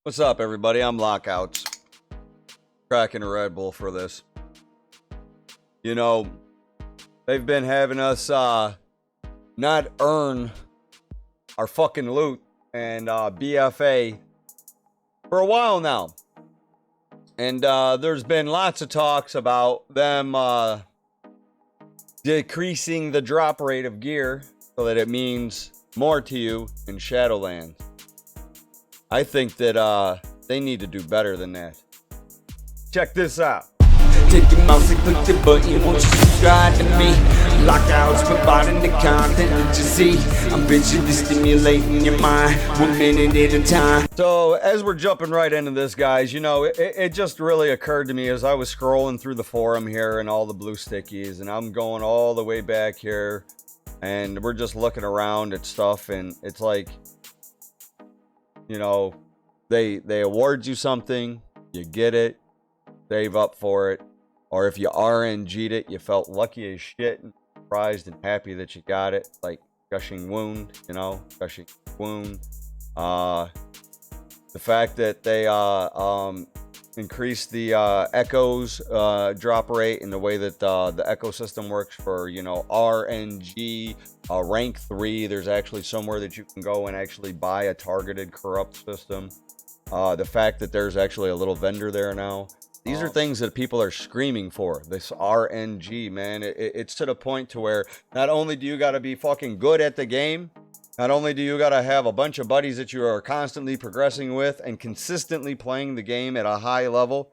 What's up, everybody? I'm Outz. Cracking a Red Bull for this. You know, they've been having us not earn our fucking loot and BFA for a while now. And there's been lots of talks about them decreasing the drop rate of gear so that it means more to you in Shadowlands. I think that they need to do better than that. Check this out. Take your mouse and click the button, won't you subscribe to me? Lockouts providing the content that you see. I'm visually stimulating your mind, 1 minute at a time. So as we're jumping right into this, guys, you know, it just really occurred to me as I was scrolling through the forum here and all the blue stickies, and I'm going all the way back here, and we're just looking around at stuff, and it's like, you know, they award you something, you get it, save up for it, or if you RNG'd it, you felt lucky as shit and surprised and happy that you got it, like Gushing Wound, you know, Gushing Wound. The fact that they increased the echoes drop rate and the way that the echo system works for, you know, RNG rank 3. There's actually somewhere that you can go and actually buy a targeted corrupt system. The fact that there's actually a little vendor there now. These are things that people are screaming for. This RNG, man. It's to the point to where not only do you got to be fucking good at the game, not only do you got to have a bunch of buddies that you are constantly progressing with and consistently playing the game at a high level,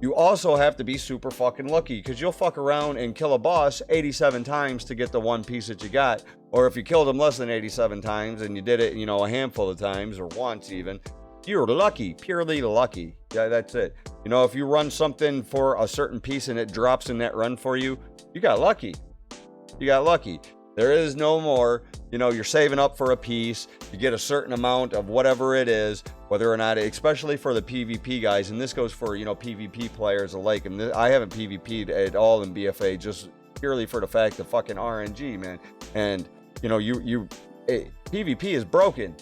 you also have to be super fucking lucky, because you'll fuck around and kill a boss 87 times to get the one piece that you got. Or if you killed him less than 87 times and you did it, you know, a handful of times or once even, you're lucky, purely lucky. Yeah, that's it. You know, if you run something for a certain piece and it drops in that run for you, you got lucky. You got lucky. There is no more, you know, you're saving up for a piece, you get a certain amount of whatever it is, whether or not, especially for the PvP guys, and this goes for, you know, PvP players alike. And I haven't PvP'd at all in BFA, just purely for the fact of fucking RNG, man. And, you know, PvP is broken.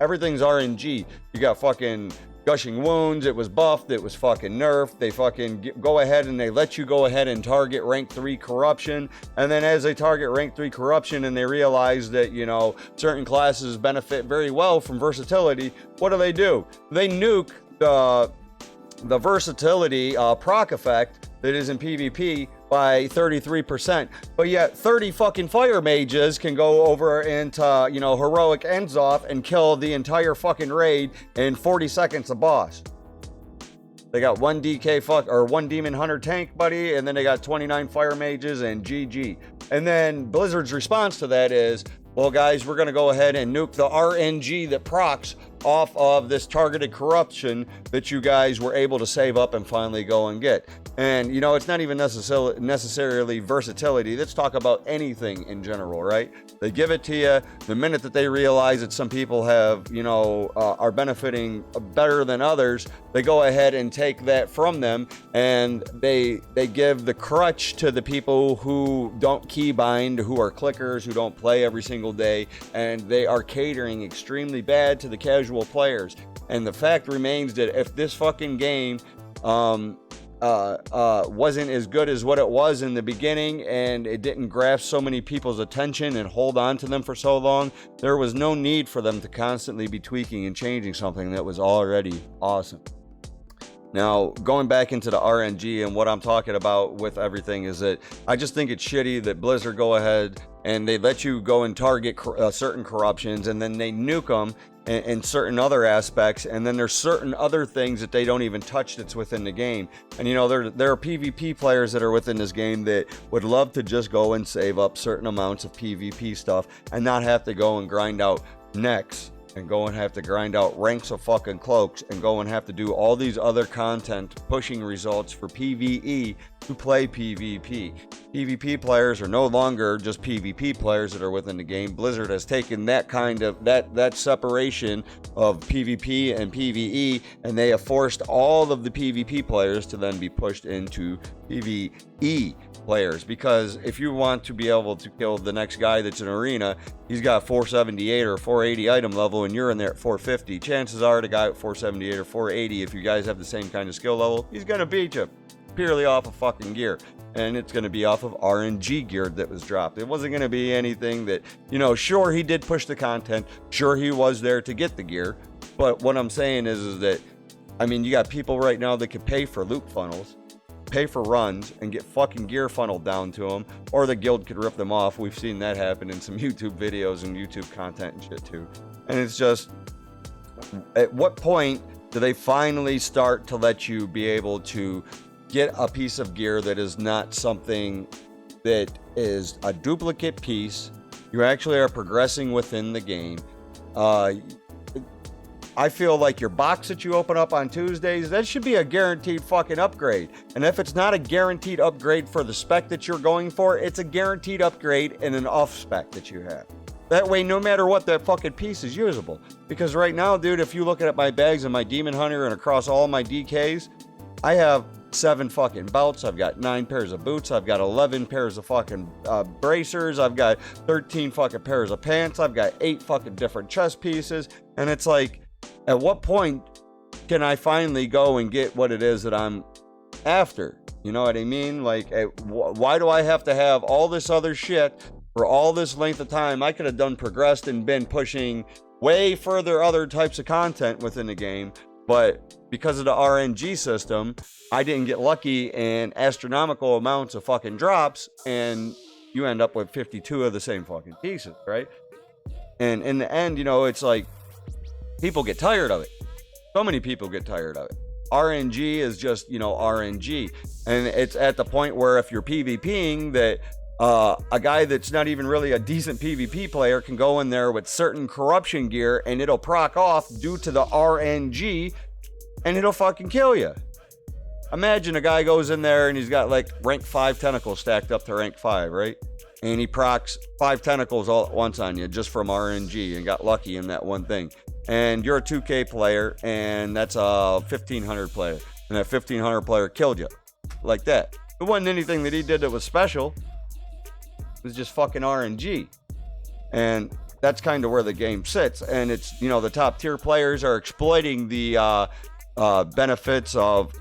Everything's RNG. You got fucking Gushing Wounds. It was buffed. It was fucking nerfed. They fucking go ahead and they let you go ahead and target rank 3 corruption. And then as they target rank 3 corruption and they realize that, you know, certain classes benefit very well from versatility, what do? They nuke the versatility proc effect that is in PvP by 33%, but yet 30 fucking fire mages can go over into, you know, heroic ends off and kill the entire fucking raid in 40 seconds a boss. They got one one demon hunter tank buddy, and then they got 29 fire mages and GG. And then Blizzard's response to that is, well, guys, we're going to go ahead and nuke the RNG that procs off of this targeted corruption that you guys were able to save up and finally go and get. And, you know, it's not even necessarily versatility. Let's talk about anything in general, right? They give it to you the minute that they realize that some people have, you know, are benefiting better than others. They go ahead and take that from them, and they give the crutch to the people who don't keybind, who are clickers, who don't play every single day, and they are catering extremely bad to the casual players. And the fact remains that if this fucking game wasn't as good as what it was in the beginning, and it didn't grasp so many people's attention and hold on to them for so long, there was no need for them to constantly be tweaking and changing something that was already awesome. Now, going back into the RNG and what I'm talking about with everything is that I just think it's shitty that Blizzard go ahead and they let you go and target certain corruptions, and then they nuke them in certain other aspects, and then there's certain other things that they don't even touch that's within the game. And, you know, there are PvP players that are within this game that would love to just go and save up certain amounts of PvP stuff and not have to go and grind out necks and go and have to grind out ranks of fucking cloaks and go and have to do all these other content pushing results for PvE to play PvP. PvP players are no longer just PvP players that are within the game. Blizzard has taken that kind of that separation of PvP and PvE, and they have forced all of the PvP players to then be pushed into PvE players, because if you want to be able to kill the next guy that's in arena, he's got 478 or 480 item level and you're in there at 450. Chances are the guy at 478 or 480, if you guys have the same kind of skill level, he's gonna beat you purely off of fucking gear. And it's going to be off of RNG gear that was dropped. It wasn't going to be anything that, you know, sure, he did push the content. Sure, he was there to get the gear. But what I'm saying is that, I mean, you got people right now that could pay for loot funnels, pay for runs, and get fucking gear funneled down to them. Or the guild could rip them off. We've seen that happen in some YouTube videos and YouTube content and shit too. And it's just, at what point do they finally start to let you be able to get a piece of gear that is not something that is a duplicate piece? You actually are progressing within the game. I feel like your box that you open up on Tuesdays, that should be a guaranteed fucking upgrade. And if it's not a guaranteed upgrade for the spec that you're going for, it's a guaranteed upgrade in an off spec that you have. That way, no matter what, that fucking piece is usable. Because right now, dude, if you look at my bags and my Demon Hunter and across all my DKs, I have 7 fucking belts, I've got 9 pairs of boots, I've got 11 pairs of fucking bracers, I've got 13 fucking pairs of pants, I've got 8 fucking different chest pieces, and it's like, at what point can I finally go and get what it is that I'm after? You know what I mean? Like, why do I have to have all this other shit for all this length of time? I could have done progressed and been pushing way further other types of content within the game, but because of the RNG system, I didn't get lucky in astronomical amounts of fucking drops, and you end up with 52 of the same fucking pieces, right? And in the end, you know, it's like, people get tired of it. So many people get tired of it. RNG is just, you know, RNG. And it's at the point where if you're PvPing, that a guy that's not even really a decent PvP player can go in there with certain corruption gear and it'll proc off due to the RNG, and it'll fucking kill you. Imagine a guy goes in there and he's got like rank 5 tentacles stacked up to rank 5, right? And he procs 5 tentacles all at once on you just from RNG and got lucky in that one thing. And you're a 2K player and that's a 1500 player. And that 1500 player killed you. Like that. It wasn't anything that he did that was special. It was just fucking RNG. And that's kind of where the game sits. And it's, you know, the top tier players are exploiting the benefits of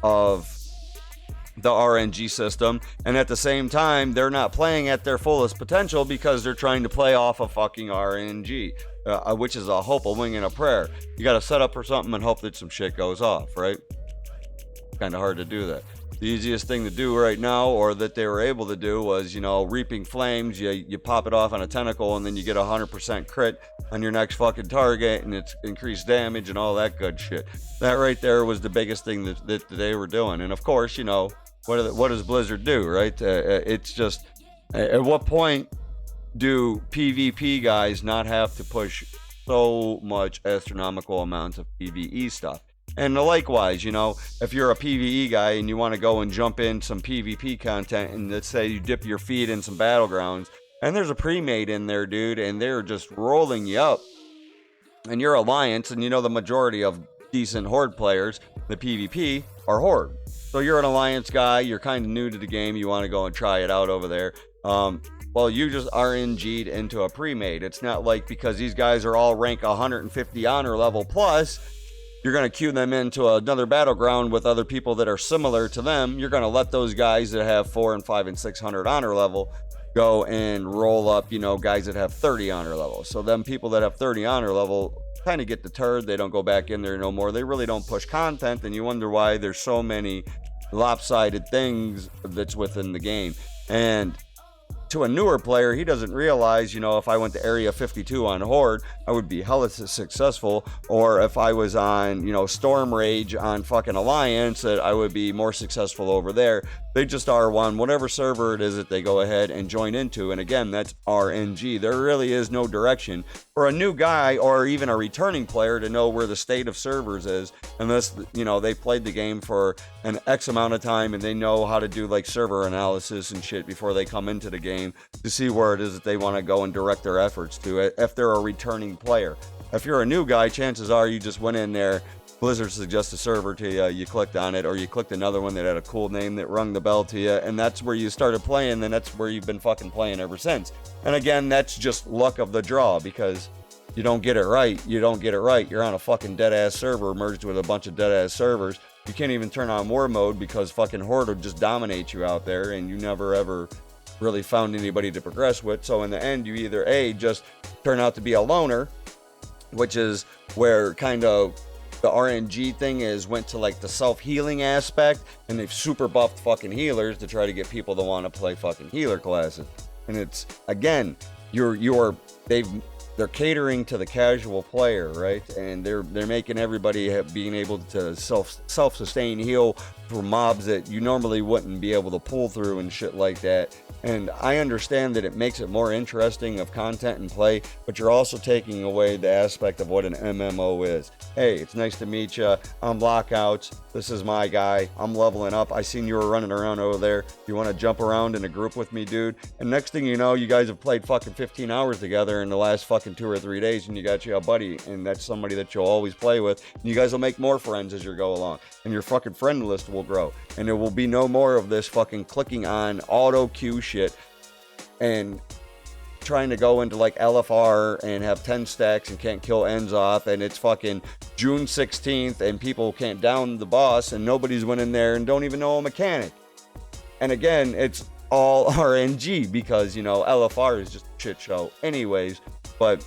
the RNG system, and at the same time they're not playing at their fullest potential because they're trying to play off of fucking RNG, which is a hope, a wing, and a prayer. You got to set up for something and hope that some shit goes off, right? Kind of hard to do that. The easiest thing to do right now, or that they were able to do, was, you know, Reaping Flames. You pop it off on a tentacle and then you get 100% crit on your next fucking target, and it's increased damage and all that good shit. That right there was the biggest thing that they were doing. And of course, you know, what does Blizzard do, right? It's just, at what point do PvP guys not have to push so much astronomical amounts of PvE stuff? And likewise, you know, if you're a PvE guy and you want to go and jump in some PvP content, and let's say you dip your feet in some battlegrounds and there's a pre-made in there, dude, and they're just rolling you up, and you're Alliance, and you know the majority of decent Horde players, the PvP, are Horde. So you're an Alliance guy, you're kind of new to the game, you want to go and try it out over there. Well, you just RNG'd into a pre-made. It's not like because these guys are all rank 150 honor level plus, you're going to queue them into another battleground with other people that are similar to them. You're going to let those guys that have 400 and 500 and 600 honor level go and roll up, you know, guys that have 30 honor level. So them people that have 30 honor level kind of get deterred. They don't go back in there no more. They really don't push content, and you wonder why there's so many lopsided things that's within the game. And to a newer player, he doesn't realize, you know, if I went to Area 52 on Horde, I would be hella successful, or if I was on, you know, Storm Rage on fucking Alliance, that I would be more successful over there. They just R1 whatever server it is that they go ahead and join into, and again, that's RNG. There really is no direction for a new guy or even a returning player to know where the state of servers is, unless, you know, they played the game for an X amount of time and they know how to do like server analysis and shit before they come into the game to see where it is that they want to go and direct their efforts to it if they're a returning player. If you're a new guy, chances are you just went in there, Blizzard suggests a server to you, you clicked on it, or you clicked another one that had a cool name that rung the bell to you, and that's where you started playing, and that's where you've been fucking playing ever since. And again, that's just luck of the draw, because you don't get it right, you don't get it right. You're on a fucking dead-ass server merged with a bunch of dead-ass servers. You can't even turn on war mode because fucking Horde will just dominate you out there, and you never ever really found anybody to progress with. So in the end, you either A, just turn out to be a loner, which is where kind of the RNG thing went to like the self-healing aspect, and they've super buffed fucking healers to try to get people to want to play fucking healer classes. And it's, again, they're catering to the casual player, right? And they're making everybody being able to self-sustain heal for mobs that you normally wouldn't be able to pull through and shit like that. And I understand that it makes it more interesting of content and play, but you're also taking away the aspect of what an MMO is. Hey, it's nice to meet you. I'm Lockouts. This is my guy. I'm leveling up. I seen you were running around over there. You want to jump around in a group with me, dude? And next thing you know, you guys have played fucking 15 hours together in the last fucking 2 or 3 days, and you got you a buddy, and that's somebody that you'll always play with. And you guys will make more friends as you go along, and your fucking friend list will grow. And there will be no more of this fucking clicking on auto queue shit and trying to go into like LFR and have 10 stacks and can't kill ends off, and it's fucking June 16th and people can't down the boss and nobody's went in there and don't even know a mechanic. And again, it's all RNG because, you know, LFR is just a shit show anyways. But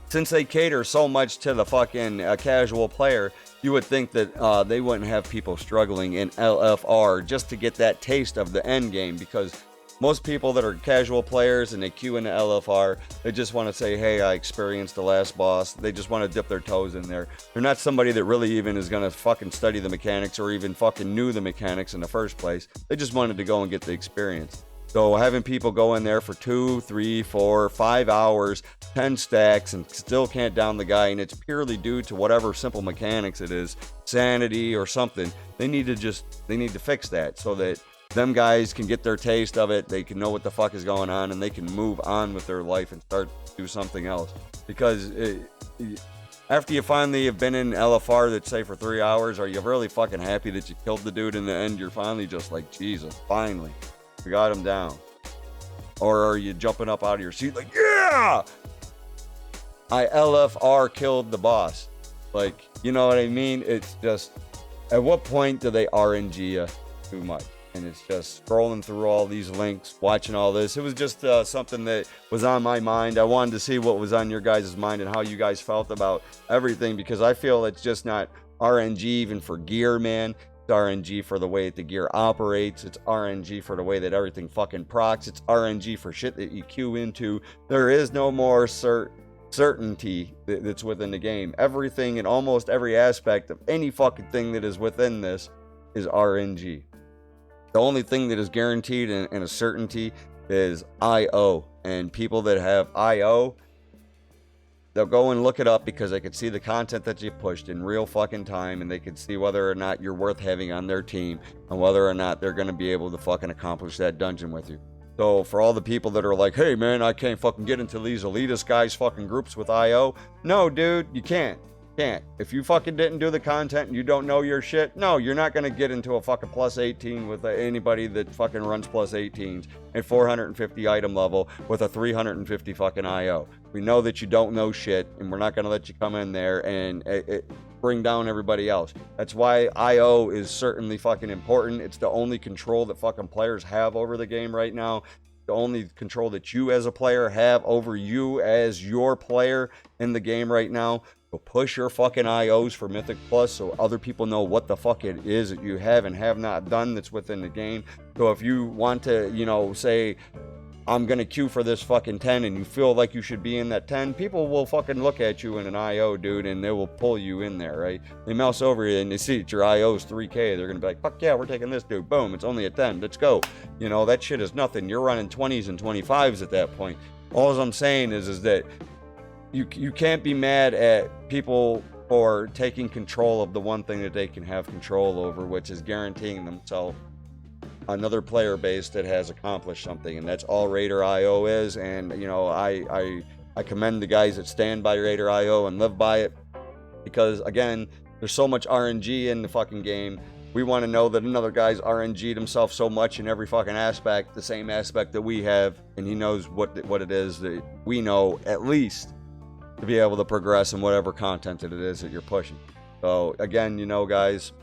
since they cater so much to the fucking casual player, you would think that they wouldn't have people struggling in LFR just to get that taste of the end game, because most people that are casual players and they queue into LFR, they just want to say, hey, I experienced the last boss. They just want to dip their toes in there. They're not somebody that really even is going to fucking study the mechanics or even fucking knew the mechanics in the first place. They just wanted to go and get the experience. So having people go in there for 2, 3, 4, 5 hours, 10 stacks, and still can't down the guy, and it's purely due to whatever simple mechanics it is, sanity or something, they need to fix that so that them guys can get their taste of it, they can know what the fuck is going on, and they can move on with their life and start to do something else. Because after you finally have been in LFR, let's say for 3 hours, are you really fucking happy that you killed the dude in the end? You're finally just like, Jesus, finally, we got him down. Or are you jumping up out of your seat like, yeah, I LFR killed the boss? Like, you know what I mean? It's just, at what point do they RNG you too much? And it's just scrolling through all these links, watching all this. It was just something that was on my mind. I wanted to see what was on your guys' mind and how you guys felt about everything, because I feel it's just not RNG even for gear, man. It's RNG for the way that the gear operates. It's RNG for the way that everything fucking procs. It's RNG for shit that you queue into. There is no more certainty that's within the game. Everything and almost every aspect of any fucking thing that is within this is RNG. The only thing that is guaranteed and a certainty is IO. And people that have IO, they'll go and look it up because they can see the content that you pushed in real fucking time, and they can see whether or not you're worth having on their team and whether or not they're going to be able to fucking accomplish that dungeon with you. So for all the people that are like, hey man, I can't fucking get into these elitist guys fucking groups with IO. No, dude, you can't. If you fucking didn't do the content and you don't know your shit, no, you're not gonna get into a fucking plus 18 with anybody that fucking runs plus 18s at 450 item level with a 350 fucking IO. We know that you don't know shit, and we're not gonna let you come in there and bring down everybody else. That's why IO is certainly fucking important. It's the only control that fucking players have over the game right now. The only control that you as a player have over you as your player in the game right now. So push your fucking IOs for Mythic Plus so other people know what the fuck it is that you have and have not done that's within the game. So if you want to, you know, say I'm gonna queue for this fucking 10 and you feel like you should be in that 10, people will fucking look at you in an IO, dude, and they will pull you in there, right? They mouse over you and they see that your IO's 3K. They're gonna be like, fuck yeah, we're taking this dude. Boom, it's only a 10. Let's go. You know, that shit is nothing. You're running 20s and 25s at that point. All I'm saying is that you can't be mad at people for taking control of the one thing that they can have control over, which is guaranteeing themselves another player base that has accomplished something, and that's all Raider IO is. And you know, I commend the guys that stand by Raider IO and live by it, because again, there's so much RNG in the fucking game. We want to know that another guy's RNG'd himself so much in every fucking aspect, the same aspect that we have, and he knows what it is that we know, at least, to be able to progress in whatever content it is that you're pushing. So again, you know, guys,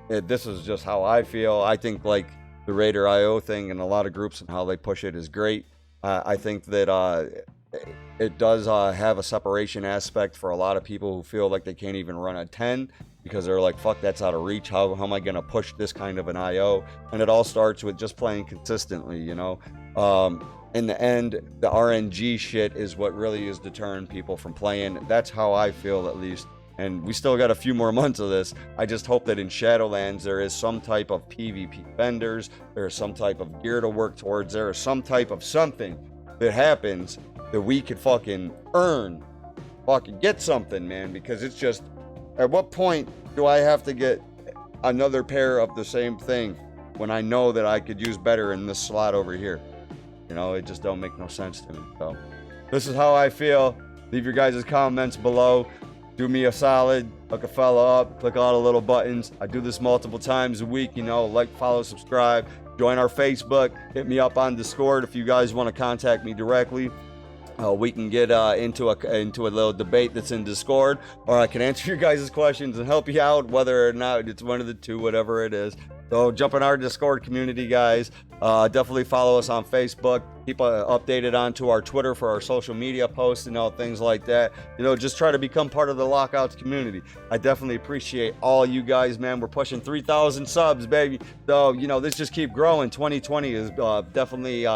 this is just how I feel. I think like the Raider IO thing and a lot of groups and how they push it is great. I think that it does have a separation aspect for a lot of people who feel like they can't even run a 10 because they're like, fuck, that's out of reach. How am I going to push this kind of an IO? And it all starts with just playing consistently, you know. In the end, the RNG shit is what really is deterring people from playing. That's how I feel, at least. And we still got a few more months of this. I just hope that in Shadowlands there is some type of PvP vendors, there is some type of gear to work towards, there is some type of something that happens that we could fucking earn, fucking get something, man. Because it's just, at what point do I have to get another pair of the same thing when I know that I could use better in this slot over here? You know, it just don't make no sense to me. So this is how I feel. Leave your guys' comments below. Do me a solid, look a fella up, click all the little buttons. I do this multiple times a week, you know, like, follow, subscribe, join our Facebook, hit me up on Discord if you guys want to contact me directly. We can get into a little debate that's in Discord, or I can answer your guys' questions and help you out, whether or not it's one of the two, whatever it is. So jump in our Discord community, guys. Definitely follow us on Facebook. Keep updated onto our Twitter for our social media posts and all things like that. You know, just try to become part of the Lockouts community. I definitely appreciate all you guys, man. We're pushing 3,000 subs, baby. So, you know, this just keep growing. 2020 has definitely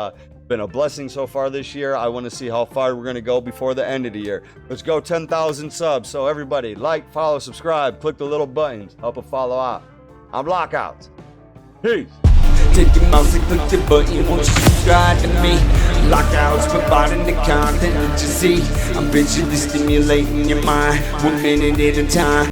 been a blessing so far this year. I want to see how far we're going to go before the end of the year. Let's go 10,000 subs. So everybody, like, follow, subscribe, click the little buttons. Help us follow out. I'm Lockouts. Peace. Take your mouse and click the button, won't you subscribe to me? Lockouts, providing the content that you see. I'm visually stimulating your mind, 1 minute at a time.